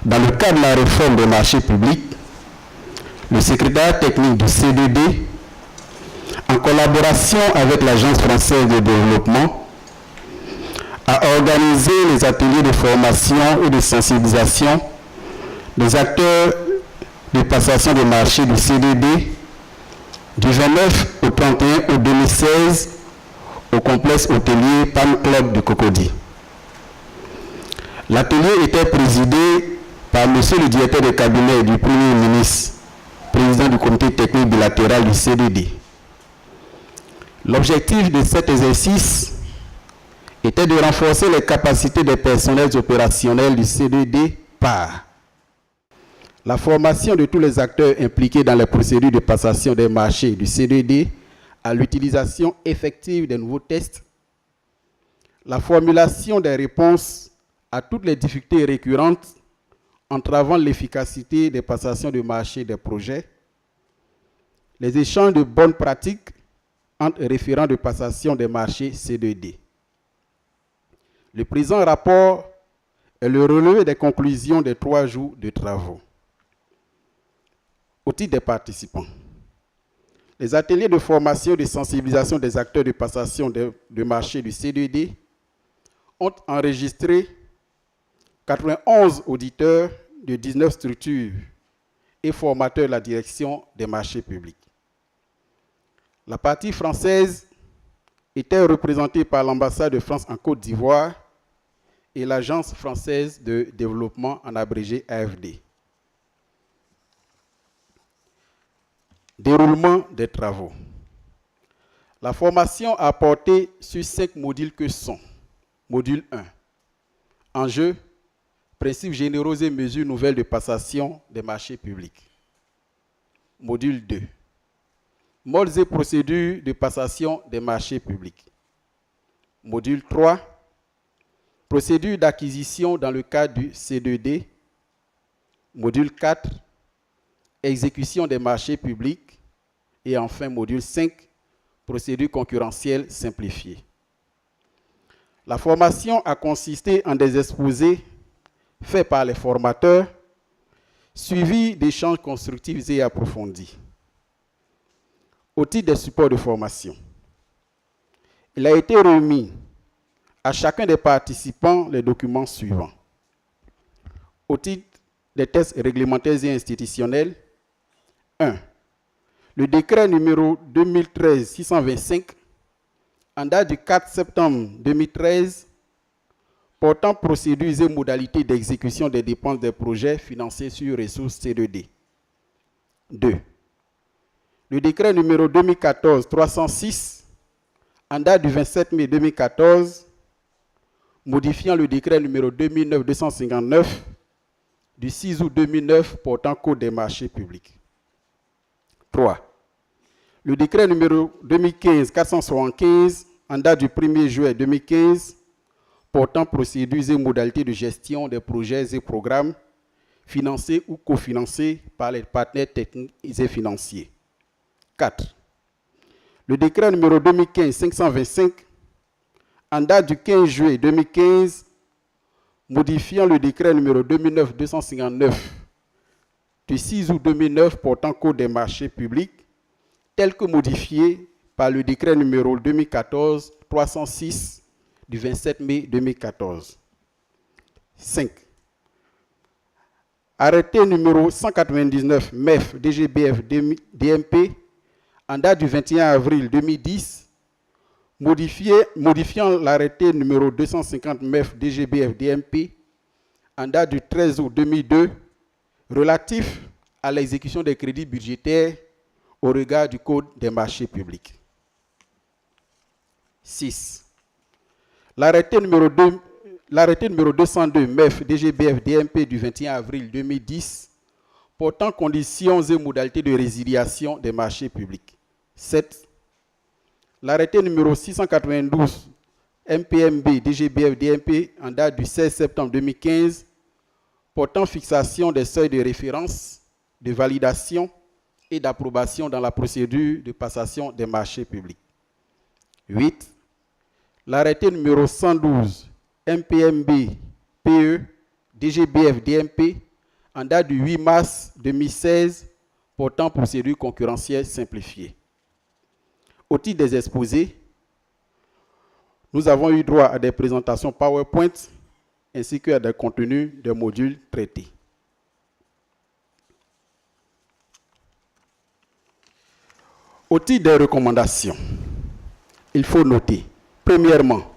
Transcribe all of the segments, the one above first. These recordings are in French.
Dans le cadre de la réforme des marchés publics, le secrétariat technique du CDD, en collaboration avec l'Agence française de développement, a organisé les ateliers de formation et de sensibilisation des acteurs de passation des marchés du CDD du 29 au 31 août 2016 au complexe hôtelier Palm Club de Cocody. L'atelier était présidé par monsieur le directeur de cabinet du Premier ministre, président du comité technique bilatéral du CDD. L'objectif de cet exercice était de renforcer les capacités des personnels opérationnels du CDD par la formation de tous les acteurs impliqués dans les procédures de passation des marchés du CDD à l'utilisation effective des nouveaux tests, la formulation des réponses à toutes les difficultés récurrentes entravant l'efficacité des passations de marché des projets, les échanges de bonnes pratiques entre référents de passation des marchés CDD. Le présent rapport est le relevé des conclusions des 3 jours de travaux. Au titre des participants, les ateliers de formation et de sensibilisation des acteurs de passation de marché du CDD ont enregistré 91 auditeurs de 19 structures et formateurs de la direction des marchés publics. La partie française était représentée par l'ambassade de France en Côte d'Ivoire et l'Agence française de développement, en abrégé AFD. Déroulement des travaux. La formation a porté sur 5 modules que sont: module 1, enjeux, principes généraux et mesures nouvelles de passation des marchés publics. Module 2, modes et procédures de passation des marchés publics. Module 3, procédures d'acquisition dans le cadre du C2D. Module 4, exécution des marchés publics. Et enfin, module 5, procédure concurrentielle simplifiée. La formation a consisté en des exposés faits par les formateurs, suivis d'échanges constructifs et approfondis. Au titre des supports de formation, il a été remis à chacun des participants les documents suivants. Au titre des tests réglementaires et institutionnels, 1. Le décret numéro 2013-625, en date du 4 septembre 2013, portant procédures et modalités d'exécution des dépenses des projets financés sur ressources C2D. 2. Le décret numéro 2014-306, en date du 27 mai 2014, modifiant le décret numéro 2009-259 du 6 août 2009 portant code des marchés publics. 3. Le décret numéro 2015-475, en date du 1er juillet 2015, portant procédures et modalités de gestion des projets et programmes financés ou cofinancés par les partenaires techniques et financiers. 4. Le décret numéro 2015-525, en date du 15 juillet 2015, modifiant le décret numéro 2009-259 du 6 août 2009 portant code des marchés publics, tel que modifié par le décret numéro 2014-306 du 27 mai 2014. 5. Arrêté numéro 199 MEF DGBF DMP, en date du 21 avril 2010, modifiant l'arrêté numéro 250 MEF DGBF DMP, en date du 13 août 2002, relatif à l'exécution des crédits budgétaires au regard du Code des marchés publics. 6. L'arrêté numéro 202 MEF DGBF DMP du 21 avril 2010 portant conditions et modalités de résiliation des marchés publics. 7. L'arrêté numéro 692 MPMB DGBF DMP en date du 16 septembre 2015 portant fixation des seuils de référence, de validation et d'approbation dans la procédure de passation des marchés publics. 8. L'arrêté numéro 112 MPMB PE DGBF DMP en date du 8 mars 2016 portant procédure concurrentielle simplifiée. Au titre des exposés, nous avons eu droit à des présentations PowerPoint ainsi qu'à des contenus des modules traités. Au titre des recommandations, il faut noter, premièrement,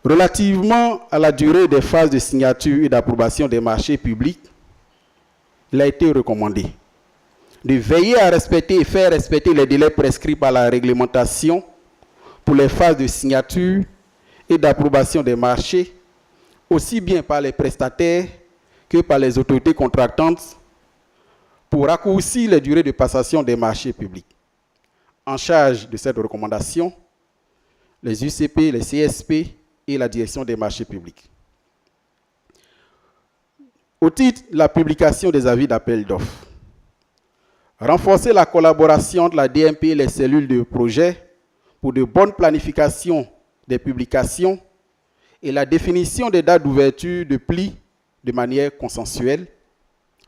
relativement à la durée des phases de signature et d'approbation des marchés publics, il a été recommandé de veiller à respecter et faire respecter les délais prescrits par la réglementation pour les phases de signature et d'approbation des marchés, aussi bien par les prestataires que par les autorités contractantes, pour raccourcir les durées de passation des marchés publics. En charge de cette recommandation, les UCP, les CSP et la direction des marchés publics. Au titre de la publication des avis d'appel d'offres, renforcer la collaboration entre la DMP et les cellules de projet pour de bonnes planifications des publications et la définition des dates d'ouverture de plis de manière consensuelle.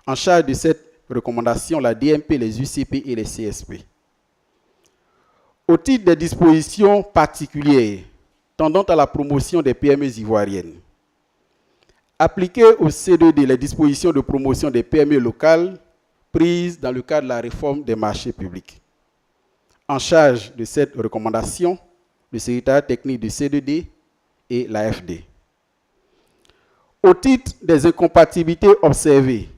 En charge de cette recommandation, la DMP, les UCP et les CSP. Au titre des dispositions particulières tendant à la promotion des PME ivoiriennes, appliquer au C2D les dispositions de promotion des PME locales prises dans le cadre de la réforme des marchés publics. En charge de cette recommandation, le secrétariat technique du C2D et l'AFD. Au titre des incompatibilités observées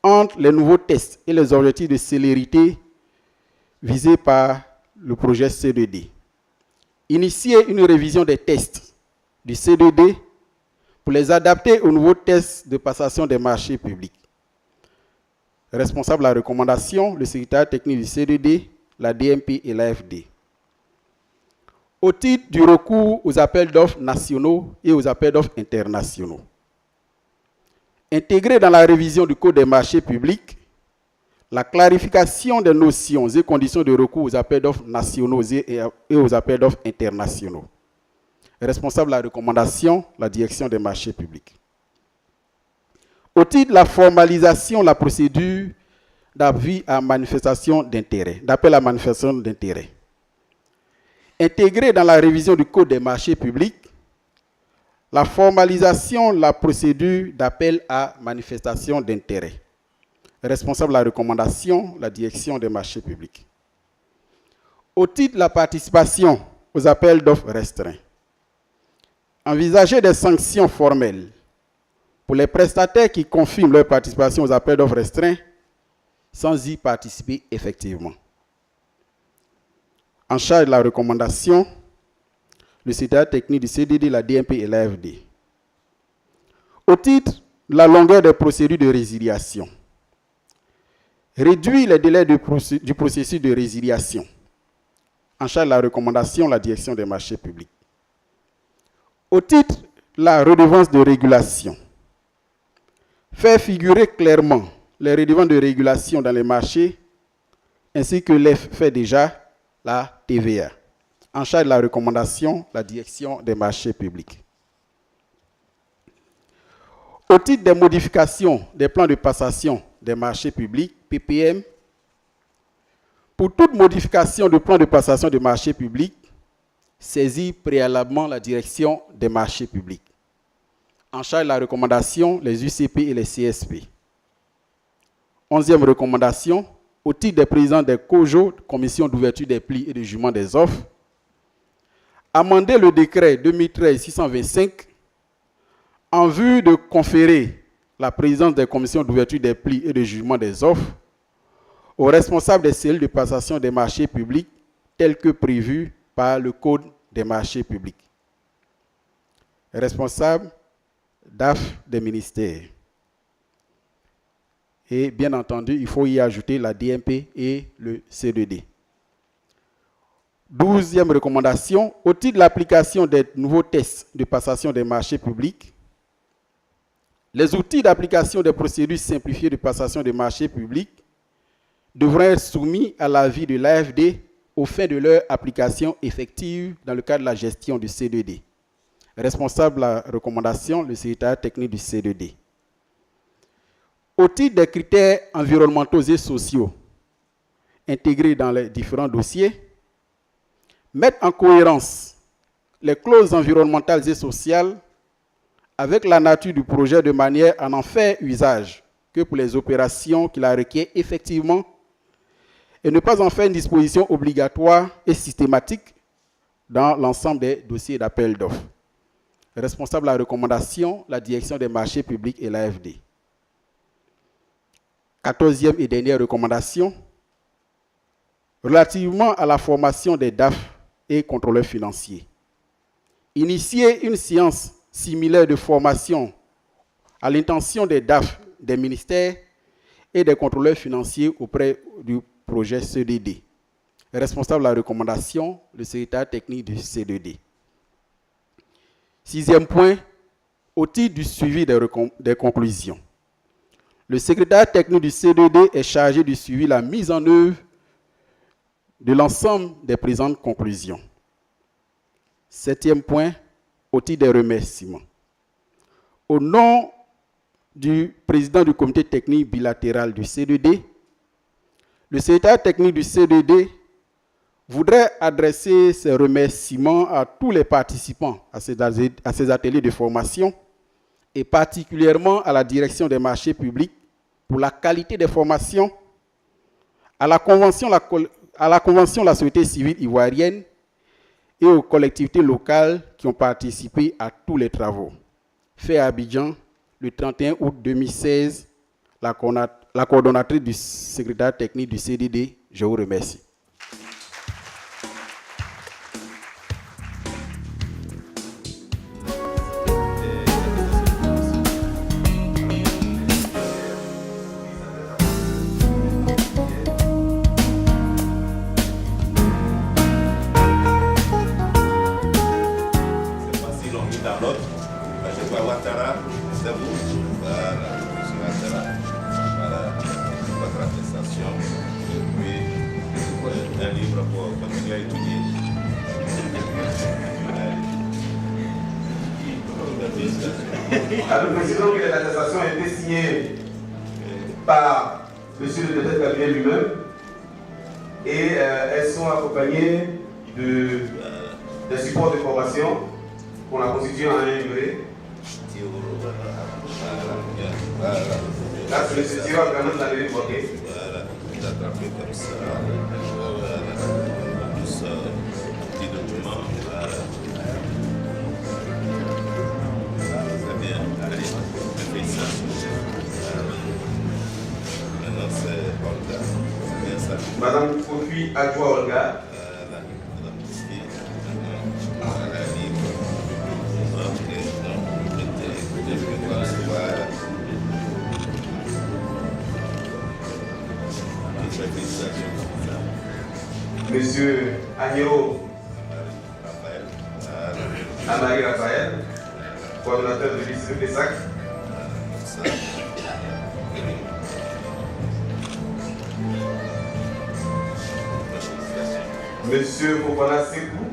entre les nouveaux tests et les objectifs de célérité visés par le projet C2D, initier une révision des tests du C2D pour les adapter aux nouveaux tests de passation des marchés publics. Responsable de la recommandation, le secrétariat technique du C2D, la DMP et l'AFD. Au titre du recours aux appels d'offres nationaux et aux appels d'offres internationaux, intégrer dans la révision du Code des marchés publics la clarification des notions et conditions de recours aux appels d'offres nationaux et aux appels d'offres internationaux. Responsable de la recommandation, la direction des marchés publics. Au titre de la formalisation de la procédure d'avis à manifestation d'intérêt, d'appel à manifestation d'intérêt, intégrer dans la révision du Code des marchés publics la formalisation de la procédure d'appel à manifestation d'intérêt. Responsable de la recommandation, la direction des marchés publics. Au titre de la participation aux appels d'offres restreints, envisager des sanctions formelles pour les prestataires qui confirment leur participation aux appels d'offres restreints sans y participer effectivement. En charge de la recommandation, le secrétariat technique du CDD, la DMP et l'AFD. Au titre de la longueur des procédures de résiliation, réduire les délais du processus de résiliation. En charge de la recommandation, la direction des marchés publics. Au titre de la redevance de régulation, faire figurer clairement les redevances de régulation dans les marchés, ainsi que les fait déjà la TVA. En charge de la recommandation, la direction des marchés publics. Au titre des modifications des plans de passation des marchés publics, PPM, pour toute modification de plan de passation des marchés publics, saisir préalablement la direction des marchés publics. En charge de la recommandation, les UCP et les CSP. 11e recommandation, au titre des présidents des COJO, Commission d'ouverture des plis et de jugement des offres, amender le décret 2013-625 en vue de conférer la présidence des commissions d'ouverture des plis et de jugement des offres aux responsables des cellules de passation des marchés publics tels que prévus par le Code des marchés publics. Responsable DAF des ministères. Et bien entendu, il faut y ajouter la DMP et le C2D. 12e recommandation, au titre de l'application des nouveaux tests de passation des marchés publics, les outils d'application des procédures simplifiées de passation des marchés publics devront être soumis à l'avis de l'AFD aux fins de leur application effective dans le cadre de la gestion du C2D. Responsable de la recommandation, le secrétariat technique du C2D. Au titre des critères environnementaux et sociaux intégrés dans les différents dossiers, mettre en cohérence les clauses environnementales et sociales avec la nature du projet de manière à n'en faire usage que pour les opérations qui la requièrent effectivement et ne pas en faire une disposition obligatoire et systématique dans l'ensemble des dossiers d'appel d'offres. Responsable de la recommandation, la direction des marchés publics et l'AFD. 14e et dernière recommandation, relativement à la formation des DAF et contrôleurs financiers. Initier une séance similaire de formation à l'intention des DAF des ministères et des contrôleurs financiers auprès du projet CDD. Responsable de la recommandation, le secrétaire technique du CDD. 6e point, au titre du suivi des conclusions. Le secrétaire technique du CDD est chargé du suivi de la mise en œuvre de l'ensemble des présentes conclusions. 7e point, au titre des remerciements. Au nom du président du comité technique bilatéral du CDD, le secrétaire technique du CDD voudrait adresser ses remerciements à tous les participants à ces ateliers de formation et particulièrement à la direction des marchés publics pour la qualité des formations, à la Convention de la société civile ivoirienne et aux collectivités locales qui ont participé à tous les travaux. Fait à Abidjan, le 31 août 2016, la coordonnatrice du secrétaire technique du CDD, je vous remercie. Alors, nous précisons que les attestations ont été signées par M. le directeur de cabinet lui-même et elles sont accompagnées des supports de formation qu'on a constitués en un livret. Là, c'est le tirage vraiment dans les bloqués. Madame Kofi Adjoa Olga. Monsieur Agnero Amari Raphaël, coordonnateur de l'ICP Pessac. Monsieur Fofana Sekou,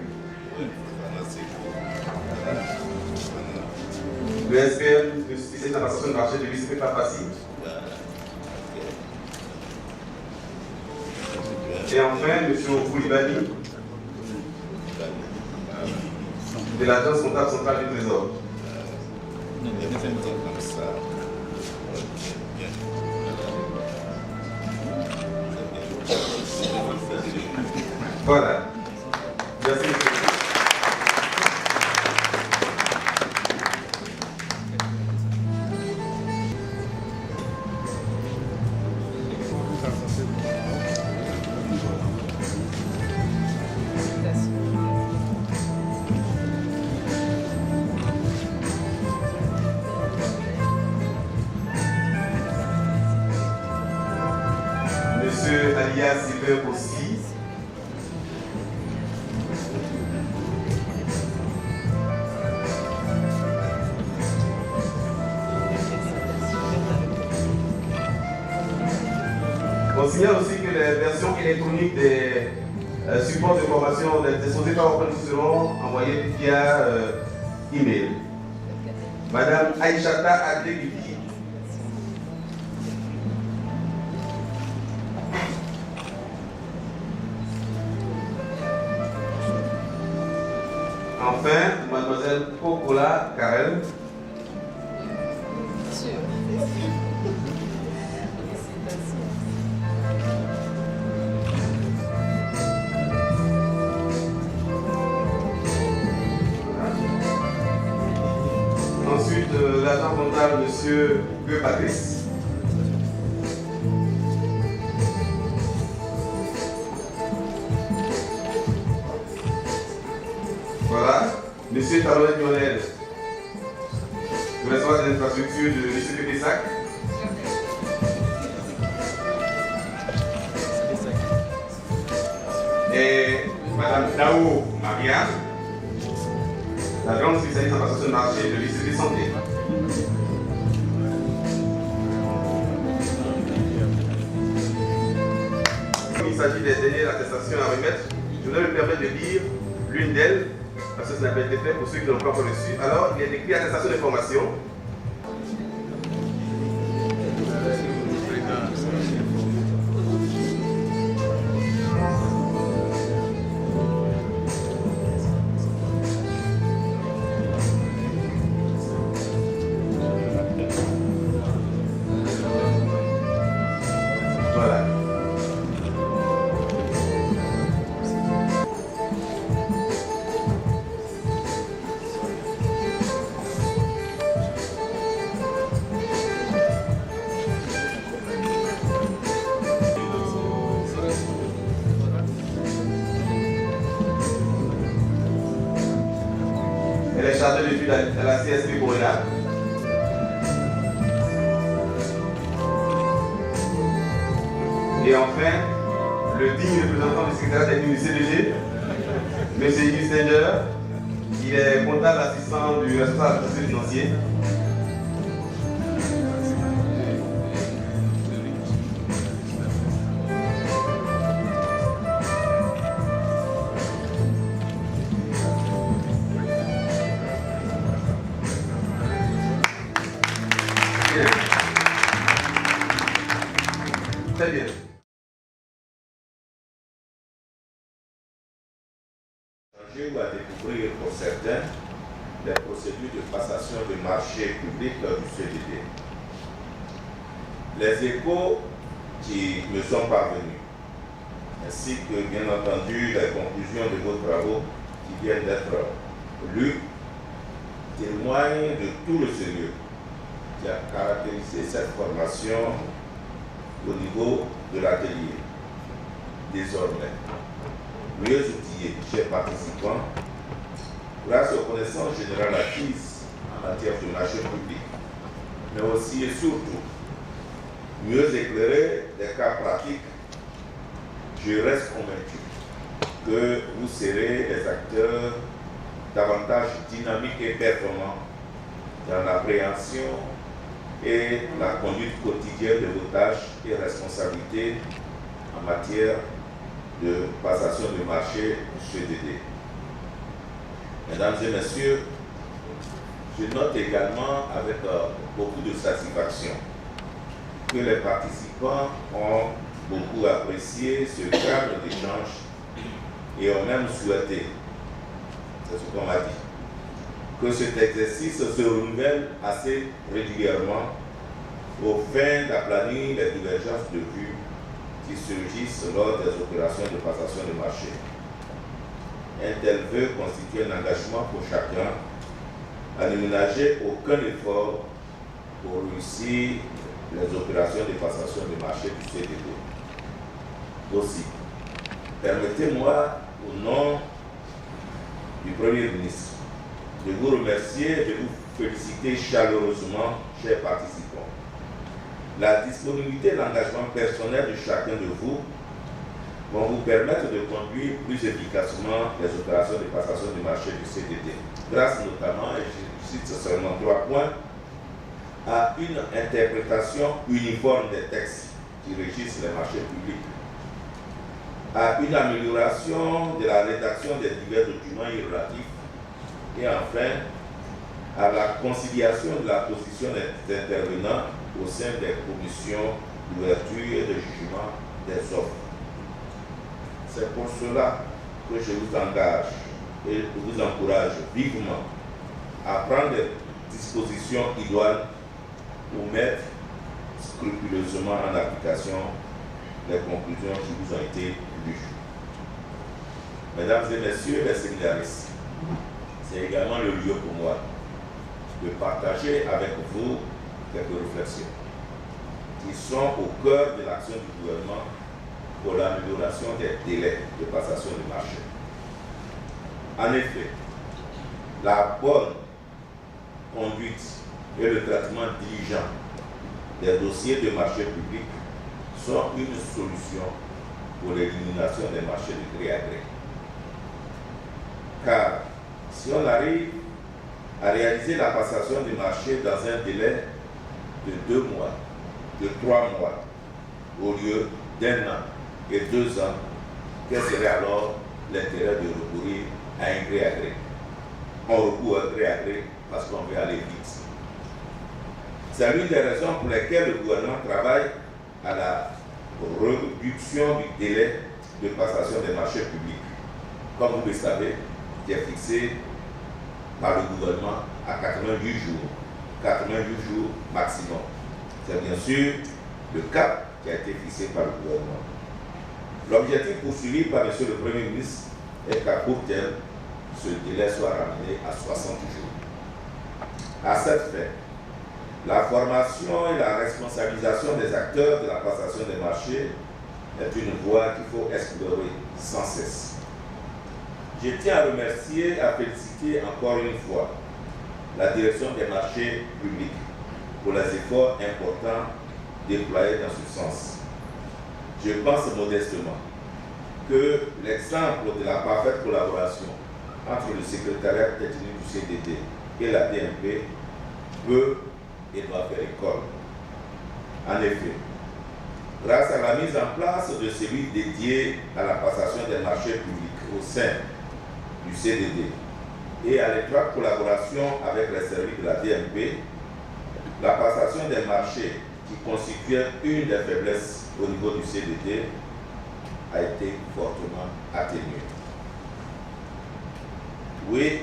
le SPM de spécialiste en passation de marché de l'ICP Papassi. Et enfin, monsieur Koulibaly, de l'agence comptable centrale du Trésor. Voilà. Merci. Monsieur Alias Sylvain aussi. On signale aussi que les versions électroniques des supports de formation des sociétés PowerPoint seront envoyées via email. Madame Aïchata Adegudi. enfin, mademoiselle Popola Karel. Ensuite, l'agent comptable, monsieur Gueux Patrice. Voilà, monsieur Talonnet Lionel, le responsable des infrastructures de l'ICP Pessac. Et madame Dao Maria, la grande spécialiste en passation de marché de l'ICP Santé. Il s'agit des dernières attestations à remettre. Je voudrais me permettre de lire l'une d'elles, parce que ça n'a pas été fait pour ceux qui n'ont pas encore reçu. Alors, il y a écrit attestation de formation. Voilà. Elle est chargée d'études à la CSP Corona. Et enfin, le digne représentant du secrétariat technique du CDG, M. Yves Stenger, il est comptable assistant du responsable financier. Bien. Très bien. Ou à découvrir pour certains les procédures de passation de marché public du CDD. Les échos qui me sont parvenus, ainsi que bien entendu les conclusions de vos travaux qui viennent d'être lus, témoignent de tout le sérieux qui a caractérisé cette formation au niveau de l'atelier. Désormais, mieux outillés, chers participants, grâce aux connaissances générales acquises en matière de marché public, mais aussi et surtout mieux éclairés des cas pratiques, je reste convaincu que vous serez les acteurs davantage dynamiques et performants dans l'appréhension et la conduite quotidienne de vos tâches et responsabilités en matière de passation de marché CDD. Mesdames et messieurs, je note également avec beaucoup de satisfaction que les participants ont beaucoup apprécié ce cadre d'échange et ont même souhaité, c'est ce qu'on m'a dit, que cet exercice se renouvelle assez régulièrement au fin d'aplanir les divergences de vues qui surgissent lors des opérations de passation de marché. Un tel vœu constitue un engagement pour chacun à ne ménager aucun effort pour réussir les opérations de passation de marché du CDD. Aussi, permettez-moi, au nom du Premier ministre, de vous remercier et de vous féliciter chaleureusement, chers participants. La disponibilité et l'engagement personnel de chacun de vous vont vous permettre de conduire plus efficacement les opérations de passation du marché du CDD, grâce notamment, et je cite seulement 3 points, à une interprétation uniforme des textes qui régissent les marchés publics, à une amélioration de la rédaction des divers documents relatifs, et enfin, à la conciliation de la position des intervenants au sein des commissions d'ouverture et de jugement des offres. C'est pour cela que je vous engage et vous encourage vivement à prendre des dispositions idoines pour mettre scrupuleusement en application les conclusions qui vous ont été lues. Mesdames et messieurs les séminaristes, c'est également le lieu pour moi de partager avec vous quelques réflexions qui sont au cœur de l'action du gouvernement pour l'amélioration des délais de passation de marché. En effet, la bonne conduite et le traitement diligent des dossiers de marché public sont une solution pour l'élimination des marchés de gré à gré. Car si on arrive à réaliser la passation du marché dans un délai de 2 mois, de 3 mois, au lieu d'1 an et 2 ans, quel serait alors l'intérêt de recourir à un gré à gré? On recourt à un gré à gré parce qu'on veut aller vite. C'est l'une des raisons pour lesquelles le gouvernement travaille à la réduction du délai de passation des marchés publics. Comme vous le savez, qui est fixé par le gouvernement à 88 jours. 88 jours maximum. C'est bien sûr le cap qui a été fixé par le gouvernement. L'objectif poursuivi par M. le Premier ministre est qu'à court terme, ce délai soit ramené à 60 jours. À cette fin, la formation et la responsabilisation des acteurs de la passation des marchés est une voie qu'il faut explorer sans cesse. Je tiens à remercier et à féliciter encore une fois la direction des marchés publics pour les efforts importants déployés dans ce sens. Je pense modestement que l'exemple de la parfaite collaboration entre le secrétariat technique du CDD et la DMP peut et doit faire école. En effet, grâce à la mise en place de celui dédié à la passation des marchés publics au sein du CDD et à l'étroite collaboration avec les services de la DMP, la passation des marchés qui constituait une des faiblesses au niveau du CDD a été fortement atténuée. Oui,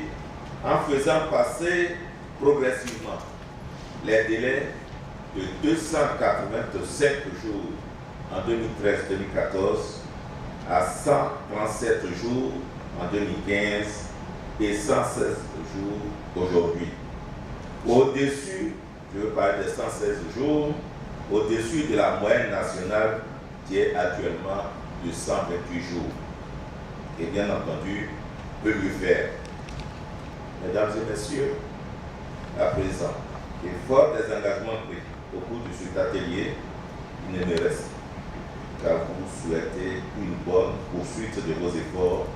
en faisant passer progressivement les délais de 287 jours en 2013-2014 à 137 jours en 2015 et 116 jours aujourd'hui. Au-dessus, je veux parler de 116 jours, au-dessus de la moyenne nationale qui est actuellement de 128 jours. Et bien entendu, peut mieux faire. Mesdames et messieurs, à présent, et fort des engagements pris au cours de cet atelier, il ne me reste qu'à vous souhaiter une bonne poursuite de vos efforts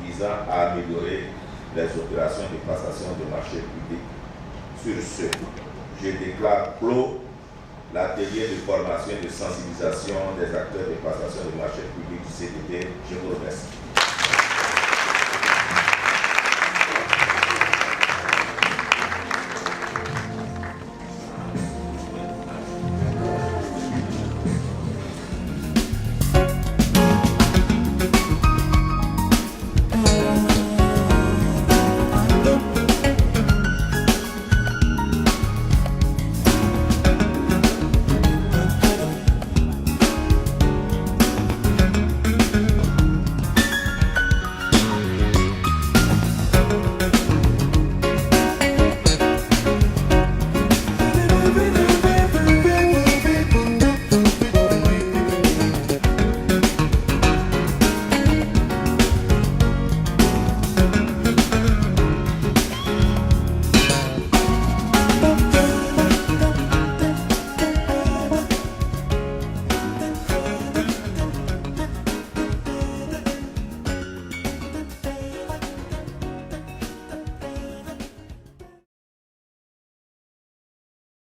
visant à améliorer les opérations de passation de marché public. Sur ce, je déclare clos l'atelier de formation et de sensibilisation des acteurs de passation de marché public du CDD. Je vous remercie.